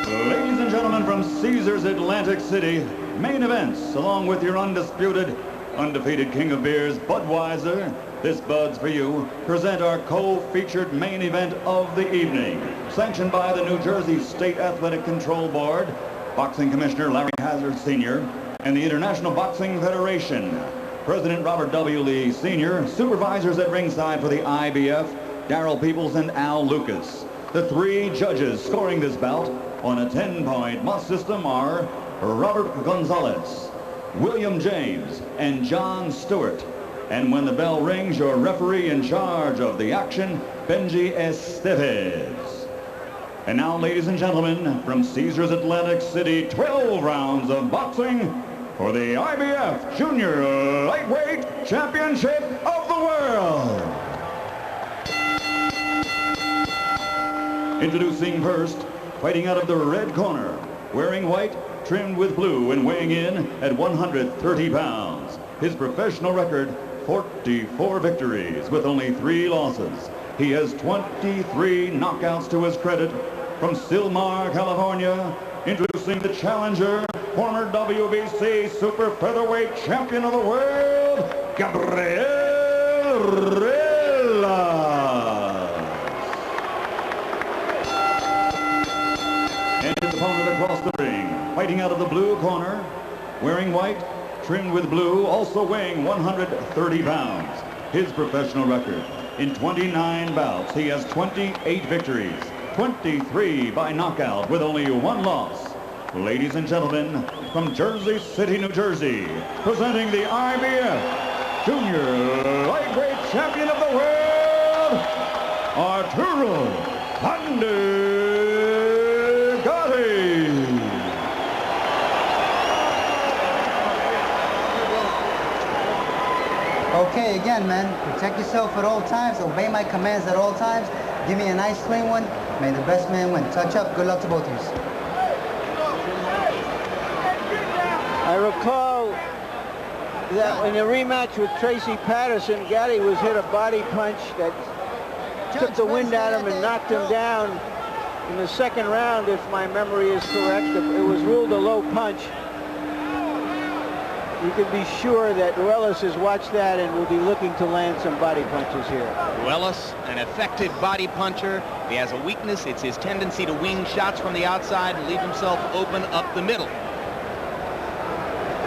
Ladies and gentlemen, from Caesars Atlantic City, main events, along with your undisputed, undefeated king of beers, Budweiser, this Bud's for you, present our co-featured main event of the evening. Sanctioned by the New Jersey State Athletic Control Board, Boxing Commissioner Larry Hazard Sr., and the International Boxing Federation. President Robert W. Lee Sr., supervisors at ringside for the IBF, Darrell Peoples and Al Lucas. The three judges scoring this bout on a 10-point must system are Robert Gonzalez, William James, and John Stewart. And when the bell rings, your referee in charge of the action, Benji Estevez. And now, ladies and gentlemen, from Caesars Atlantic City, 12 rounds of boxing for the IBF Junior Lightweight Championship of the World. Introducing first, fighting out of the red corner, wearing white, trimmed with blue, and weighing in at 130 pounds. His professional record, 44 victories with only 3 losses. He has 23 knockouts to his credit. From Sylmar, California, introducing the challenger, former WBC super featherweight champion of the world, Gabriel Ruelas. And his opponent across the ring, fighting out of the blue corner, wearing white, trimmed with blue, also weighing 130 pounds. His professional record, in 29 bouts, he has 28 victories, 23 by knockout with only 1 loss. Ladies and gentlemen, from Jersey City, New Jersey, presenting the IBF Junior Lightweight Champion of the World, Arturo Gatti. Okay, again, man, protect yourself at all times, obey my commands at all times, give me a nice clean one, may the best man win. Touch up, good luck to both of you. I recall that in a rematch with Tracy Patterson, Gatti was hit a body punch that took the wind out of him and knocked him down in the second round, if my memory is correct. It was ruled a low punch. You can be sure that Ruelas has watched that and will be looking to land some body punches here. Ruelas, an effective body puncher. If he has a weakness, it's his tendency to wing shots from the outside and leave himself open up the middle.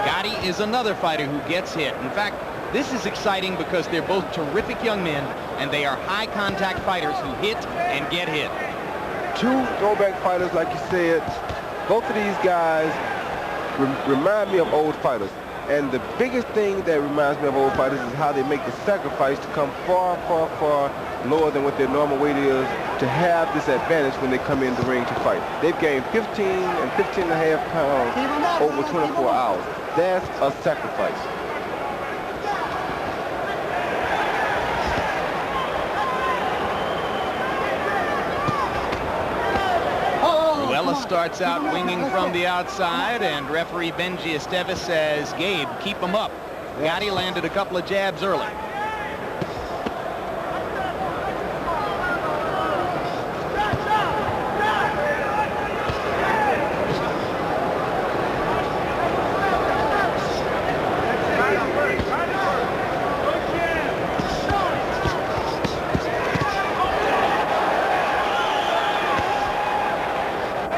Gatti is another fighter who gets hit. In fact, this is exciting because they're both terrific young men, and they are high-contact fighters who hit and get hit. 2 throwback fighters, like you said. Both of these guys remind me of old fighters. And the biggest thing that reminds me of old fighters is how they make the sacrifice to come far, far, far lower than what their normal weight is to have this advantage when they come in the ring to fight. They've gained 15 and 15 and a half pounds over 24 hours. That's a sacrifice. Ruelas starts out winging from the outside, and referee Benji Estevez says, Gabe, keep him up. Gatti landed a couple of jabs early.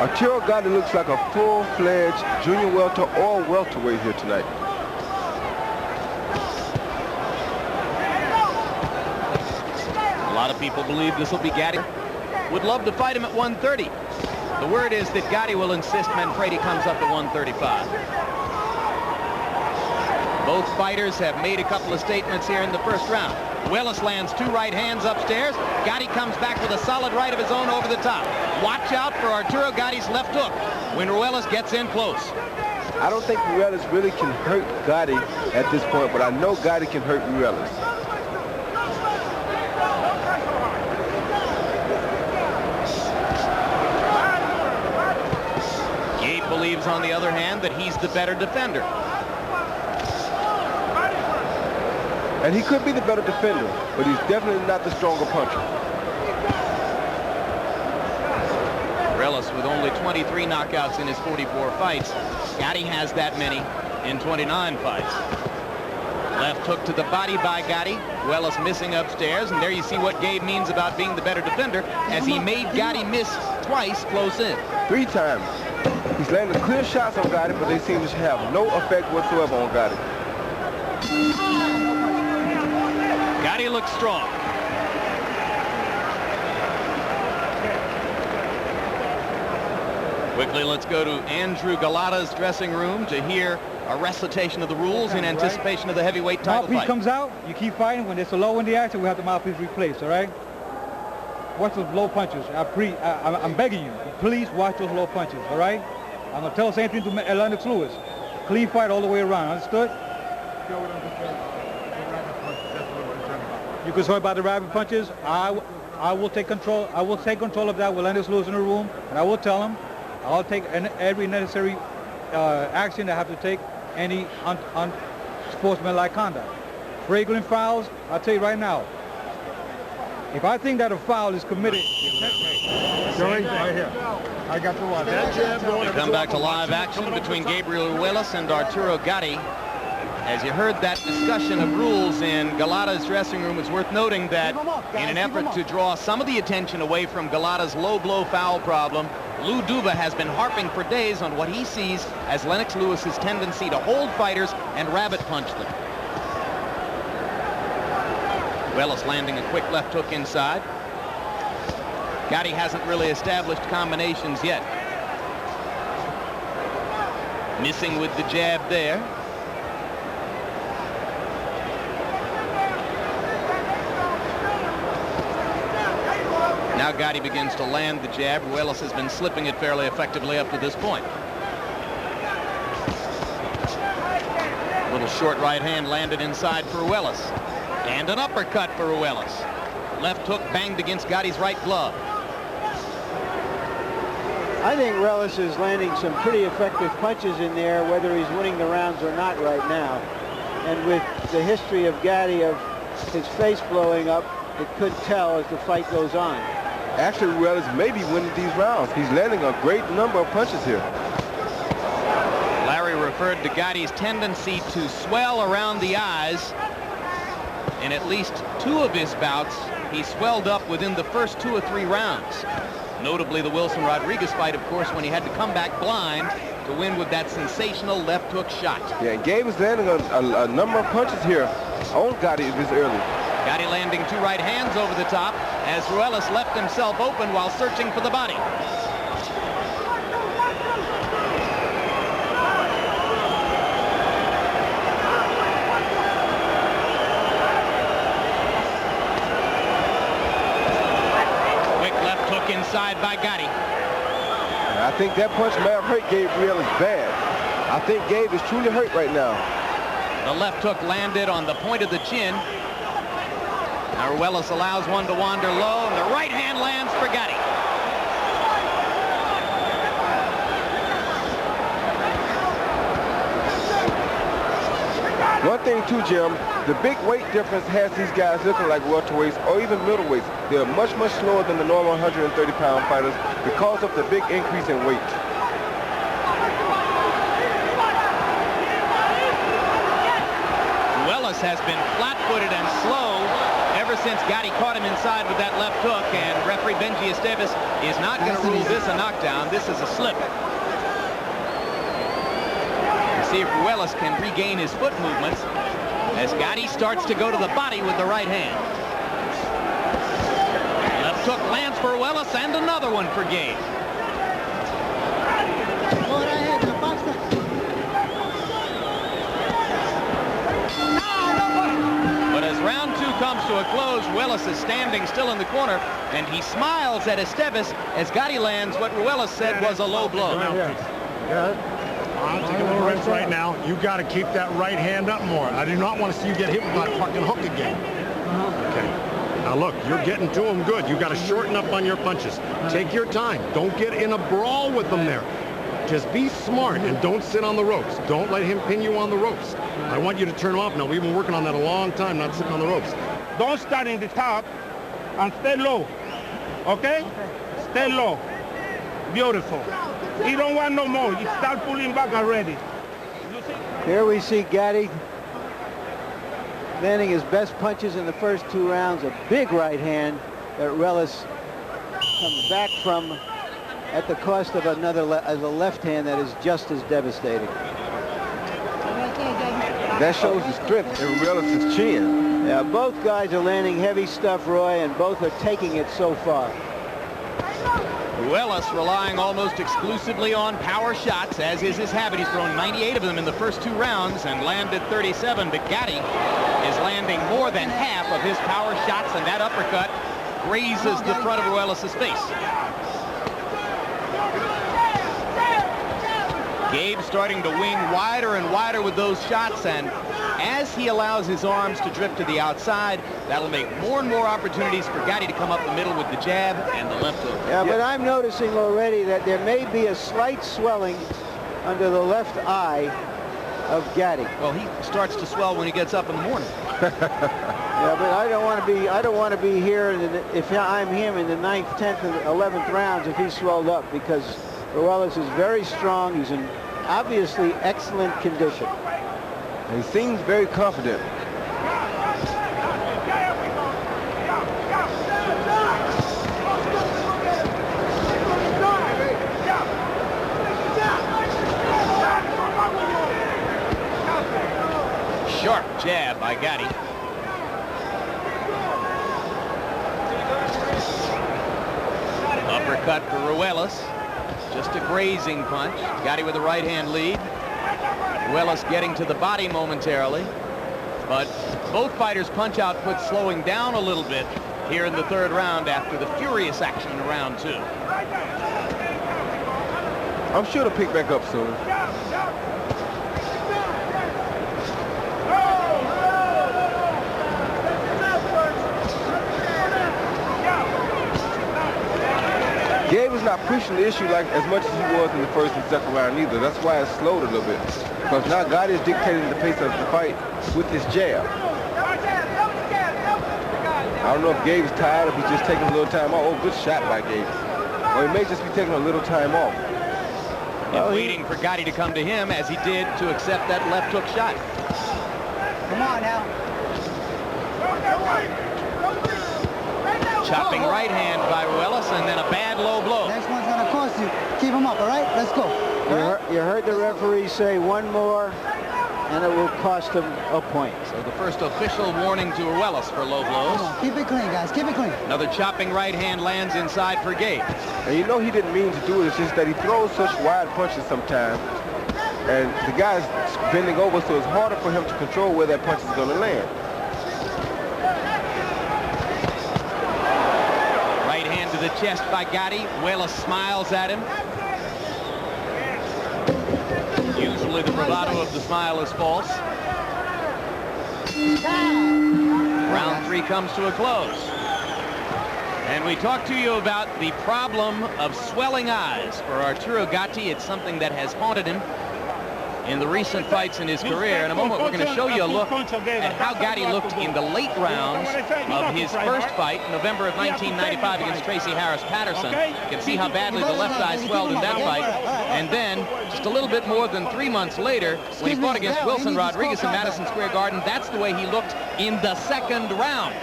Arturo Gatti looks like a full-fledged junior welter or welterweight here tonight. A lot of people believe this will be Gatti. Would love to fight him at 130. The word is that Gatti will insist Manfredi comes up at 135. Both fighters have made a couple of statements here in the first round. Ruelas lands 2 right hands upstairs. Gatti comes back with a solid right of his own over the top. Watch out for Arturo Gatti's left hook when Ruelas gets in close. I don't think Ruelas really can hurt Gatti at this point, but I know Gatti can hurt Ruelas. Gabe believes, on the other hand, that he's the better defender. And he could be the better defender, but he's definitely not the stronger puncher. Ruelas with only 23 knockouts in his 44 fights. Gatti has that many in 29 fights. Left hook to the body by Gatti. Ruelas missing upstairs, and there you see what Gabe means about being the better defender, as he made Gatti miss twice close in. 3 times. He's landing clear shots on Gatti, but they seem to have no effect whatsoever on Gatti. Gatti looks strong. Quickly, let's go to Andrew Galata's dressing room to hear a recitation of the rules in anticipation of the heavyweight title Mouthpiece fight. comes out, you keep fighting. When there's a low in the action, we have the mouthpiece replaced, all right? Watch those low punches. I'm begging you, please watch those low punches, all right? I'm going to tell the same thing to Lennox Lewis. Clean fight all the way around, understood? You concerned about the rabbit punches? I will take control. I will take control of that with Lennox Lewis in the room, and I will tell him I'll take every necessary action I have to take, any unsportsmanlike conduct. Flagrant fouls, I'll tell you right now, if I think that a foul is committed... Right here. I got the one. We come back to live action between Gabriel Ruelas and Arturo Gatti. As you heard that discussion of rules in Galata's dressing room, it's worth noting that in an effort to draw some of the attention away from Galata's low blow foul problem, Lou Duba has been harping for days on what he sees as Lennox Lewis's tendency to hold fighters and rabbit punch them. Ruelas landing a quick left hook inside. Gatti hasn't really established combinations yet. Missing with the jab there. Now Gatti begins to land the jab. Ruelas has been slipping it fairly effectively up to this point. Little short right hand landed inside for Ruelas. And an uppercut for Ruelas. Left hook banged against Gatti's right glove. I think Ruelas is landing some pretty effective punches in there, whether he's winning the rounds or not right now. And with the history of Gatti of his face blowing up, it could tell as the fight goes on. Actually, Ruelas may be winning these rounds. He's landing a great number of punches here. Larry referred to Gatti's tendency to swell around the eyes. In at least 2 of his bouts, he swelled up within the first 2 or 3 rounds. Notably the Wilson Rodriguez fight, of course, when he had to come back blind to win with that sensational left hook shot. Yeah, and Gabe is landing a number of punches here on Gatti this early. Gatti landing 2 right hands over the top as Ruelas left himself open while searching for the body. Quick left hook inside by Gatti. I think that punch may have hurt Gabriel as bad. I think Gabe is truly hurt right now. The left hook landed on the point of the chin. Now Ruelas allows one to wander low, and the right hand lands for Gatti. One thing too, Jim, the big weight difference has these guys looking like welterweights or even middleweights. They're much slower than the normal 130-pound fighters because of the big increase in weight. Ruelas has been flat-footed and slow ever since Gatti caught him inside with that left hook, and referee Benji Esteves is not going to rule this a knockdown. This is a slip. See if Ruelas can regain his foot movements as Gatti starts to go to the body with the right hand. Left hook lands for Ruelas, and another one for Gabe. But as round 2 comes to a close, Ruelas is standing still in the corner, and he smiles at Esteves as Gatti lands what Ruelas said was a low blow. I'll take a little rest right now. You got to keep that right hand up more. I do not want to see you get hit with that fucking hook again. Okay. Now look, you're getting to him good. You got to shorten up on your punches. Take your time. Don't get in a brawl with them there. Just be smart and don't sit on the ropes. Don't let him pin you on the ropes. I want you to turn off now. We've been working on that a long time, not sitting on the ropes. Don't start in the top and stay low. Okay? Stay low. Beautiful. He don't want no more. He start pulling back already. Here we see Gatti landing his best punches in the first 2 rounds. A big right hand that Ruelas comes back from at the cost of another a left hand that is just as devastating. That shows the strength in Ruelas' chin. Yeah, both guys are landing heavy stuff, Roy, and both are taking it so far. Ruelas relying almost exclusively on power shots, as is his habit. He's thrown 98 of them in the first 2 rounds and landed 37, but Gatti is landing more than half of his power shots, and that uppercut grazes the front of Ruelas' face. Gabe starting to wing wider and wider with those shots, and as he allows his arms to drift to the outside, that'll make more and more opportunities for Gatti to come up the middle with the jab and the left hook. Yeah, but I'm noticing already that there may be a slight swelling under the left eye of Gatti. Well, he starts to swell when he gets up in the morning. Yeah, but I don't want to be here if I'm him in the 9th, 10th, and 11th rounds if he's swelled up, because Ruelas is very strong. He's in obviously excellent condition. And he seems very confident. Sharp jab by Gatti. Uppercut for Ruelas. Just a grazing punch. Gatti with a right hand lead. Ruelas getting to the body momentarily. But both fighters' punch output slowing down a little bit here in the 3rd round after the furious action in round 2. I'm sure to pick back up soon. Gabe is not pushing the issue like as much as he was in the 1st and 2nd round either. That's why it's slowed a little bit. Because now Gatti is dictating the pace of the fight with his jab. I don't know if Gabe is tired, if he's just taking a little time off. Oh, good shot by Gabe. Or he may just be taking a little time off. And waiting for Gatti to come to him as he did to accept that left hook shot. Come on now. Chopping right hand by Ruelas, and then a bad low blow. Next one's going to cost you. Keep him up, all right? Let's go. You heard the referee say one more, and it will cost him a point. So the first official warning to Ruelas for low blows. Come on, keep it clean, guys. Keep it clean. Another chopping right hand lands inside for Gabe. And you know he didn't mean to do it. It's just that he throws such wide punches sometimes. And the guy's bending over, so it's harder for him to control where that punch is going to land. Right hand to the chest by Gatti. Ruelas smiles at him. Usually the bravado of the smile is false. Round 3 comes to a close. And we talked to you about the problem of swelling eyes for Arturo Gatti. It's something that has haunted him in the recent fights in his career. In a moment, we're going to show you a look at how Gatti looked in the late rounds of his first fight, November of 1995 against Tracy Harris Patterson. You can see how badly the left eye swelled in that fight. And then, just a little bit more than 3 months later, when he fought against Wilson Rodriguez in Madison Square Garden, that's the way he looked in the 2nd round.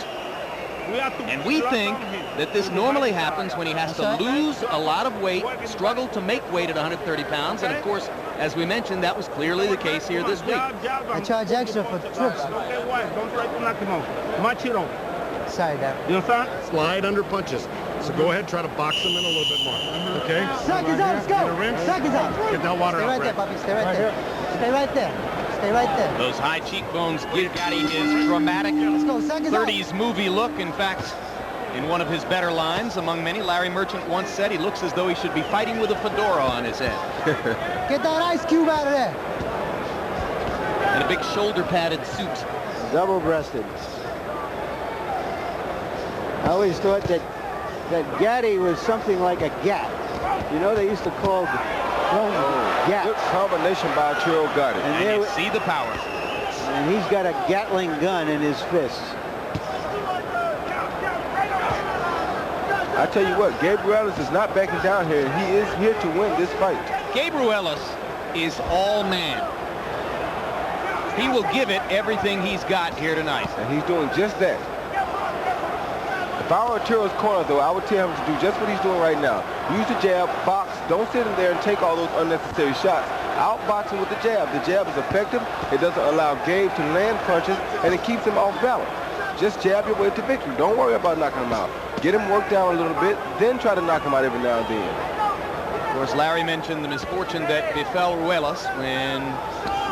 And we think that this normally happens when he has to lose a lot of weight, struggle to make weight at 130 pounds, and of course, as we mentioned, that was clearly the case here this week. I charge extra for trips. Don't try to knock him out. Match it on. Sorry, Dad. You understand? Slide under punches. So go ahead, try to box him in a little bit more. Okay? Seconds out, let's go. Seconds out. Get that water Stay out, right there, Brad. Bobby. Stay right there. Stay right there. Stay right there. Those high cheekbones give Gatti his dramatic Let's go. Seconds out. 30s movie look. In fact, in one of his better lines among many, Larry Merchant once said he looks as though he should be fighting with a fedora on his head. Get that ice cube out of there. And a big shoulder-padded suit. Double-breasted. I always thought that Gatti was something like a gat. You know, they used to call gats. Good combination by Arturo Gatti. And you see the power. And he's got a Gatling gun in his fist. I tell you what, Gabriel Ruelas is not backing down here. He is here to win this fight. Gabriel Ruelas is all man. He will give it everything he's got here tonight. And he's doing just that. If I were Arturo's corner, though, I would tell him to do just what he's doing right now. Use the jab, box, don't sit in there and take all those unnecessary shots. Outbox him with the jab. The jab is effective. It doesn't allow Gabe to land punches, and it keeps him off balance. Just jab your way to victory. Don't worry about knocking him out. Get him worked down a little bit, then try to knock him out every now and then. Of course, Larry mentioned the misfortune that befell Ruelas when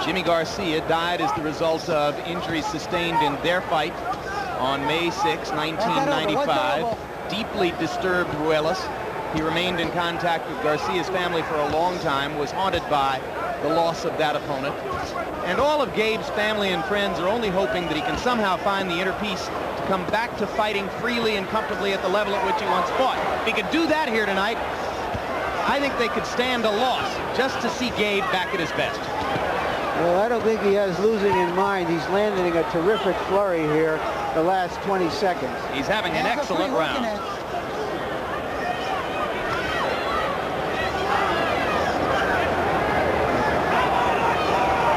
Jimmy Garcia died as the result of injuries sustained in their fight on May 6, 1995. Deeply disturbed Ruelas. He remained in contact with Garcia's family for a long time, was haunted by the loss of that opponent. And all of Gabe's family and friends are only hoping that he can somehow find the inner peace to come back to fighting freely and comfortably at the level at which he once fought. If he could do that here tonight, I think they could stand a loss just to see Gabe back at his best. Well, I don't think he has losing in mind. He's landing a terrific flurry here the last 20 seconds. He's having an excellent round.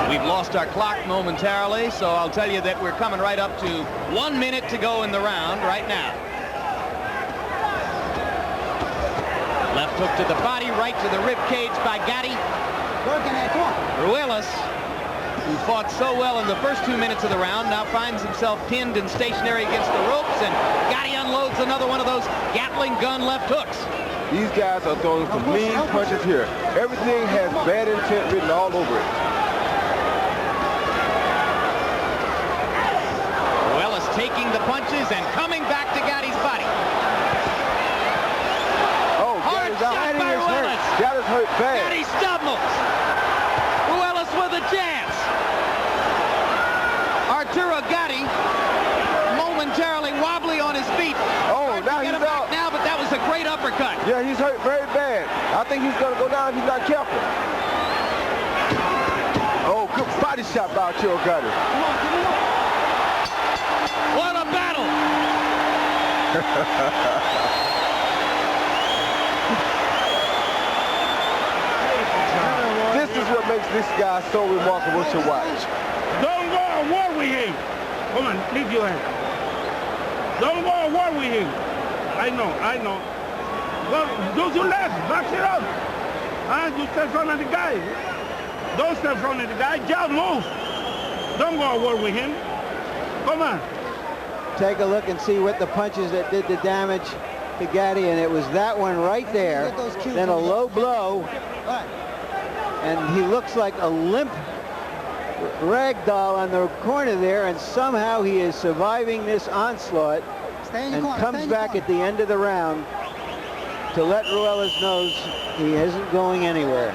We've lost our clock momentarily, so I'll tell you that we're coming right up to 1 minute to go in the round right now. Left hook to the body, right to the rib cage by Gatti. Ruelas, who fought so well in the first 2 minutes of the round, now finds himself pinned and stationary against the ropes, and Gatti unloads another one of those Gatling gun left hooks. These guys are throwing some mean punches here. Everything has bad intent written all over it. Ruelas taking the punches and coming back to Gatti's body. Oh, Gatti's out. Shot by Ruelas. Gatti's hurt bad. Gatti stumbles. Ruelas with a chance. Arturo Gatti momentarily wobbly on his feet. Oh, now he's out. Now, but that was a great uppercut. Yeah, he's hurt very bad. I think he's going to go down if he's not careful. Oh, good body shot by Arturo Gatti. What a battle. This is what makes this guy so remarkable to watch. Don't go to war with him. Come on, leave your hand. Don't go to war with him. I know. Go, do your left, back it up. You stay in front of the guy. Don't stay in front of the guy, just move. Don't go to war with him. Come on. Take a look and see what the punches that did the damage to Gatti, and it was that one right there. Then a low blow, and he looks like a limp rag doll on the corner there, and somehow he is surviving this onslaught and comes back at the end of the round to let Ruelas knows he isn't going anywhere.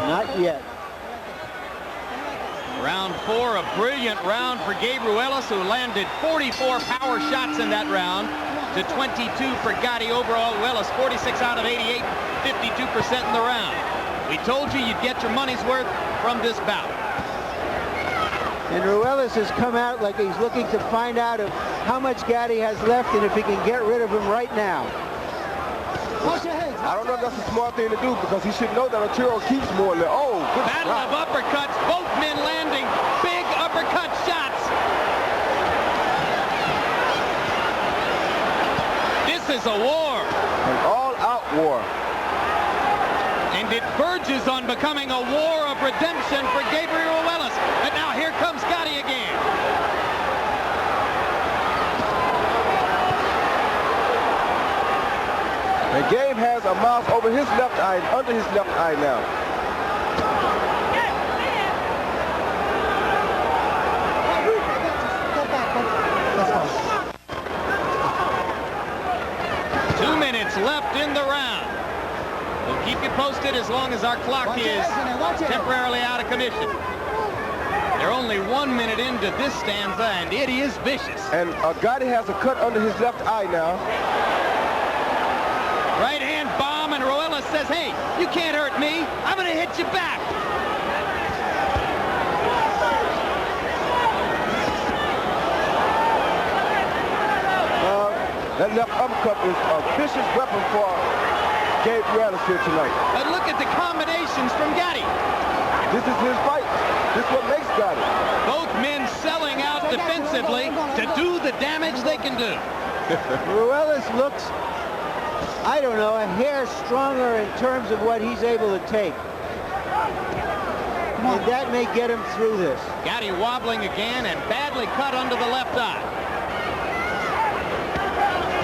Not yet. Round 4, a brilliant round for Gabe Ruelas, who landed 44 power shots in that round to 22 for Gatti. Overall, Ruelas 46 out of 88, 52% in the round. We told you you'd get your money's worth from this bout. And Ruelas has come out like he's looking to find out how much Gatti has left and if he can get rid of him right now. I don't know if that's a smart thing to do because he should know that Arturo keeps more than, oh, good Battle shot. of uppercuts, both men landing big uppercut shots. This is a war. An all-out war. And it verges on becoming a war of redemption for Gabriel Ruelas. And now here comes Gatti again. And Gabe has a mouth over his left eye, under his left eye now. Two minutes left in the round. We'll keep you posted as long as our clock is temporarily out of commission. They're only 1 minute into this stanza, and it is vicious. And Gatti has a cut under his left eye now. Right hand bomb, and Ruelas says, hey, you can't hurt me. I'm going to hit you back. That left uppercut is a vicious weapon for Gabriel here tonight. But look at the combinations from Gatti. This is his fight. This is what makes Gatti. Both men selling out defensively to do the damage they can do. Ruelas looks, I don't know, a hair stronger in terms of what he's able to take. And that may get him through this. Gatti wobbling again and badly cut under the left eye.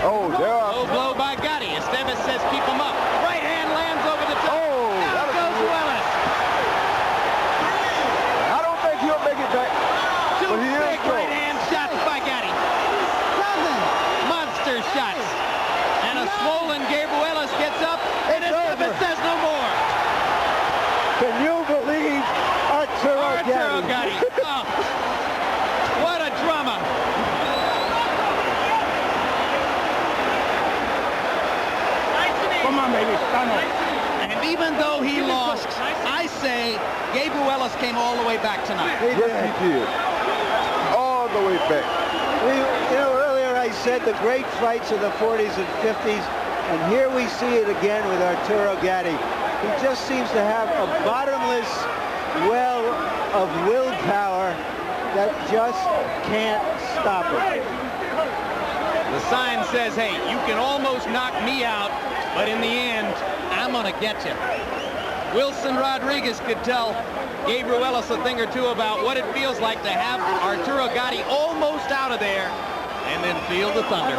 Oh, there are... Low blow by Gatti. Estevez says keep him up. Right hand lands over the top. Oh, Down goes Ruelas. I don't think he'll make it back. Two But he is big strong. right hand shots by Gatti. Monster shots. And a swollen Gabrielas gets up, and Estevez says no more. Can you believe Arturo Gatti. Oh, what a drama. Come on, baby. Stand up. And even though he lost, I say Gabrielas came all the way back tonight. Yes, he did. All the way back. Earlier I said the great fights of the 40s and 50s, and here we see it again with Arturo Gatti. He just seems to have a bottomless well of willpower that just can't stop him. The sign says, hey, you can almost knock me out, but in the end, I'm going to get you. Wilson Rodriguez could tell Gabrielas a thing or two about what it feels like to have Arturo Gatti almost out of there and then feel the thunder.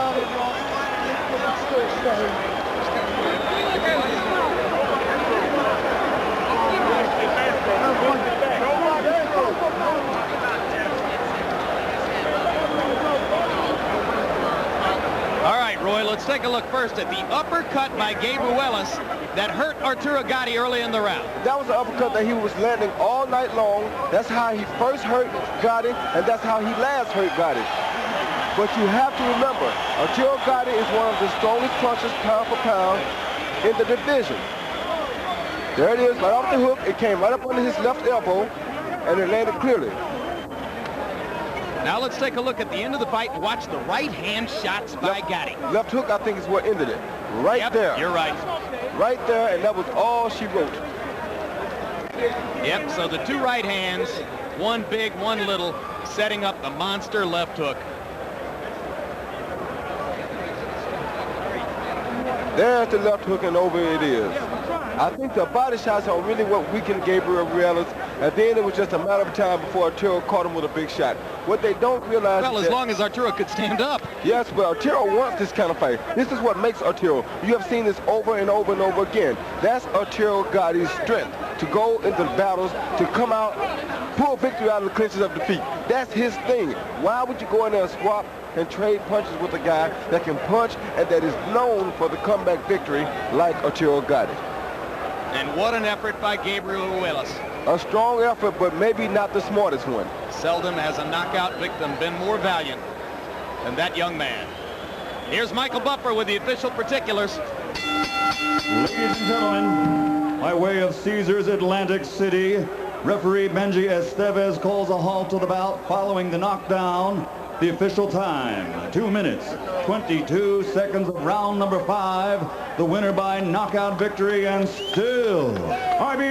All right, Roy, let's take a look first at the uppercut by Gabrielas that hurt Arturo Gatti early in the round. That was an uppercut that he was landing all night long. That's how he first hurt Gatti, and that's how he last hurt Gatti. But you have to remember, Arturo Gatti is one of the strongest punchers pound for pound in the division. There it is, right off the hook. It came right up under his left elbow, and it landed clearly. Now let's take a look at the end of the fight and watch the right hand shots by Gatti. Left hook, I think, is what ended it. Right there. You're right. Right there, and that was all she wrote. Yep, so the two right hands, one big, one little, setting up the monster left hook. There's the left hook, and over it is. I think the body shots are really what weakened Gabriel Ruelas, and then it was just a matter of time before Arturo caught him with a big shot. What they don't realize Well, is as that, long as Arturo could stand up. yes, but Arturo wants this kind of fight. This is what makes Arturo. You have seen this over and over and over again. That's Arturo Gatti's strength, to go into battles, to come out, pull victory out of the clinches of defeat. That's his thing. Why would you go in there and swap and trade punches with a guy that can punch and that is known for the comeback victory like Arturo Gatti? And what an effort by Gabriel Ruelas. A strong effort, but maybe not the smartest one. Seldom has a knockout victim been more valiant than that young man. Here's Michael Buffer with the official particulars. Ladies and gentlemen, by way of Caesars Atlantic City, referee Benji Estevez calls a halt to the bout following the knockdown. The official time, 2 minutes, 22 seconds of round number 5. The winner by knockout victory and still RBA.